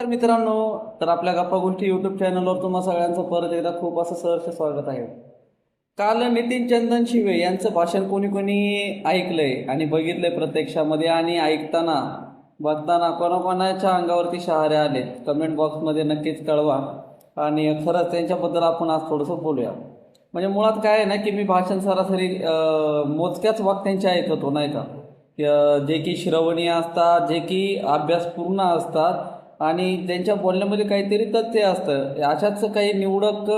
तर मित्रांनो, तर आपल्या गप्पा गोष्टी यूट्यूब चॅनलवर तुम्हा सगळ्यांचं परत एकदा खूप असं सहर्ष स्वागत आहे. काल नितीन चंदन शिवे यांचं भाषण कोणी कोणी ऐकलंय आणि बघितलंय प्रत्यक्षामध्ये, आणि ऐकताना बघताना कोणाकोणाच्या अंगावरती शहारे आले कमेंट बॉक्समध्ये नक्कीच कळवा. आणि खरंच त्यांच्याबद्दल आपण आज थोडंसं बोलूया. म्हणजे मुळात काय आहे ना, की मी भाषण सरासरी मोजक्याच वाक्यांचे ऐकतो, नाही का, जे की श्रवणीय असतात, जे की अभ्यासपूर्ण असतात आणि त्यांच्या बोलण्यामध्ये काहीतरी तथ्य असतं. अशाच काही निवडक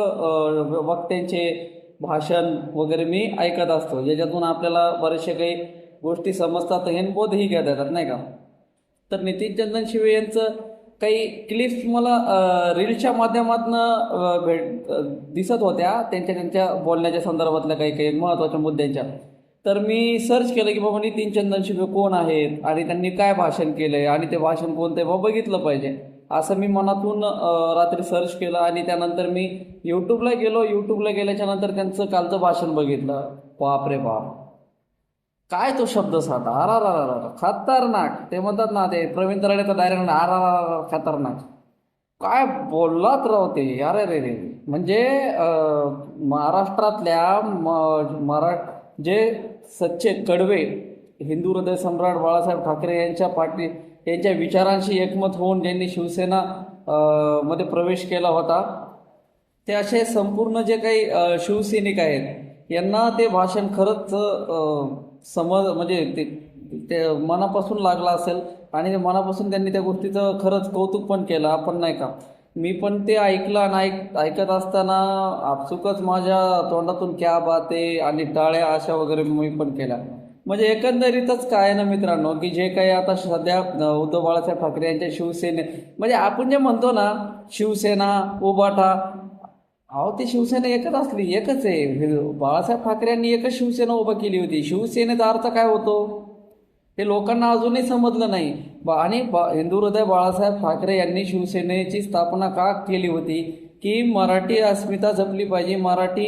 वक्त्यांचे भाषण वगैरे मी ऐकत असतो, ज्याच्यातून आपल्याला बरेचसे काही गोष्टी समजतात आणि बोधही घेता येतात, नाही का. तर नितीन चंदन शिवे यांचं काही क्लिप्स मला रील्सच्या माध्यमातून दिसत होत्या, त्यांच्या बोलण्याच्या संदर्भातल्या काही काही महत्त्वाच्या मुद्द्यांच्या. तर मी सर्च केलं की बाबा नितीन चंदन शिवे कोण आहेत आणि त्यांनी काय भाषण केलं आहे आणि ते भाषण कोणतं आहे बाबा बघितलं पाहिजे, असं मी मनातून रात्री सर्च केलं. आणि त्यानंतर मी यूट्यूबला गेलो. यूट्यूबला गेल्याच्या नंतर त्यांचं कालचं भाषण बघितलं. बाप रे बाप, काय तो शब्द साधा, आरा खतरनाक. ते म्हणतात ना, ते प्रवीण तराडेचा डायरेक्ट आरा खतरनाक. काय बोललात राव ते, अरे रे रे. म्हणजे महाराष्ट्रातल्या जे सच्चे कडवे हिंदू हृदय सम्राट बाळासाहेब ठाकरे यांच्या विचारांशी एकमत होऊन ज्यांनी शिवसेना मध्ये प्रवेश केला होता, ते असे संपूर्ण जे काही शिवसैनिक आहेत यांना ते भाषण खरंच म्हणजे ते मनापासून लागलं असेल आणि मनापासून त्यांनी त्या गोष्टीचं खरंच कौतुक पण केलं. आपण नाही का, मी पण ते ऐकलं आणि ऐकत असताना आपसुकच माझ्या तोंडातून क्या बाते आणि टाळ्या अशा वगैरे मी पण केल्या. म्हणजे एकंदरीतच काय ना मित्रांनो, की जे काही आता सध्या उद्धव बाळासाहेब ठाकरे यांच्या म्हणजे आपण जे म्हणतो ना शिवसेना उभाटा, अहो ती शिवसेना एकच असली, एकच आहे. बाळासाहेब ठाकरे यांनी एकच शिवसेना उभा केली होती. शिवसेनेचा अर्थ काय होतो हे लोकांना अजूनही समजलं नाही. आणि हिंदू हृदय बाळासाहेब ठाकरे यांनी शिवसेनेची स्थापना का केली होती, की मराठी अस्मिता जपली पाहिजे, मराठी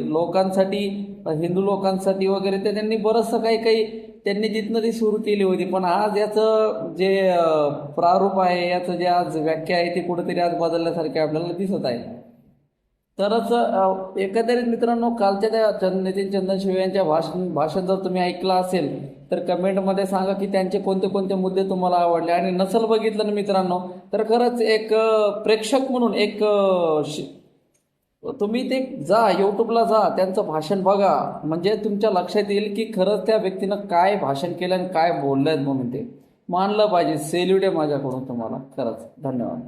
लोकांसाठी, हिंदू लोकांसाठी वगैरे. ते त्यांनी बरंचसं काही त्यांनी जिथनं ती सुरू केली होती. पण आज याचं जे प्रारूप आहे, याचं जे आज व्याख्या आहे, ती कुठेतरी आज बदलल्यासारखे आपल्याला दिसत आहे. तरच एकंदरीत मित्रांनो, कालच्या त्या नितीन चंदन शिवे यांच्या भाषण जर तुम्ही ऐकलं असेल तर कमेंटमध्ये सांगा की त्यांचे कोणते कोणते मुद्दे तुम्हाला आवडले. आणि नसल बघितलं ना मित्रांनो, तर खरंच एक प्रेक्षक म्हणून तुम्ही ते यूट्यूबला जा, त्यांचं भाषण बघा, म्हणजे तुमच्या लक्षात येईल की खरंच त्या व्यक्तीनं काय भाषण केलं आणि काय बोललं म्हणून ते मानलं पाहिजे. सेल्यूट आहे माझ्याकडून तुम्हाला. खरंच धन्यवाद.